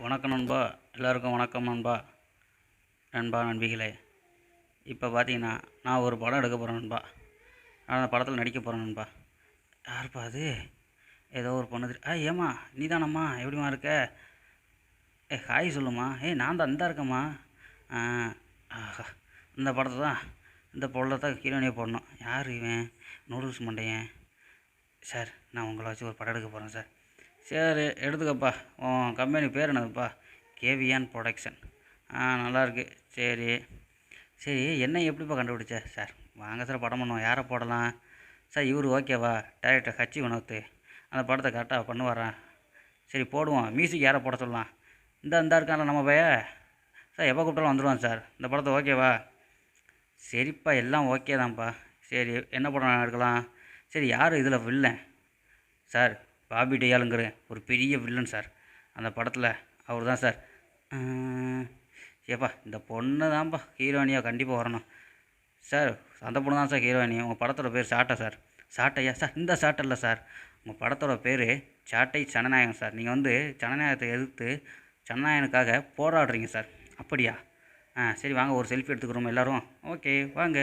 வணக்கம் நண்பா. எல்லாருக்கும் வணக்கம் நண்பா. நண்பிகளே, இப்போ பார்த்தீங்கன்னா நான் ஒரு படம் எடுக்க போகிறேன் நண்பா. நான் அந்த படத்தில் நடிக்க போகிறேன் நண்பா. யாருப்பா அது? ஏதோ ஒரு பொண்ணு ஏம்மா நீ தானம்மா? எப்படிம்மா இருக்க? ஹாய் சொல்லுமா. நான் தான் இந்த இருக்கேம்மா. ஆஹா, இந்த படத்தை தான், இந்த பொருளை தான் ஹீரோனியை போடணும். யார் இவன்? நூடுல்ஸ் மண்டையன். சார், நான் உங்களை வச்சு ஒரு படம் எடுக்க போகிறேன் சார். சரி, எடுத்துக்கப்பா. உன் கம்பெனி பேர் என்னதுப்பா? கேவியான் ப்ரொடக்ஷன். நல்லாயிருக்கு. சரி சரி, என்ன எப்படிப்பா கண்டுபிடிச்ச? சார் வாங்க சார், படம் பண்ணுவோம். யாரை போடலாம் சார்? இவர் ஓகேவா? டைரக்டர் ஹச்சி வினோத் அந்த படத்தை கரெக்டாக பண்ணுவாரா? சரி போடுவோம். மியூசிக் யாரை போட சொல்லலாம்? இந்த இருக்கான்ல நம்ம பைய சார். எப்போ கூப்பிட்டாலும் வந்துடுவான் சார். இந்த படத்தை ஓகேவா? சரிப்பா, எல்லாம் ஓகே தான்ப்பா. சரி, என்ன படம் எடுக்கலாம்? சரி, யார் இதில் வில்லன்? சார், பாபி டியாலுங்கிற ஒரு பெரிய வில்லன் சார் அந்த படத்தில். அவர் தான் சார். ஏப்பா, இந்த பொண்ணு தான்ப்பா ஹீரோயினியாக கண்டிப்பாக வரணும் சார். அந்த பொண்ணு தான் சார் ஹீரோயினி. உங்கள் படத்தோட பேர் சாட்டை சார். சாட்டையா சார்? இந்த சாட்டை இல்லை சார், உங்கள் படத்தோட பேர் சாட்டை சனநாயகம் சார். நீங்கள் வந்து ஜனநாயகத்தை எதிர்த்து ஜனநாயகனுக்காக போராடுறீங்க சார். அப்படியா? சரி வாங்க, ஒரு செல்ஃபி எடுத்துக்கிறோம் எல்லோரும். ஓகே வாங்க.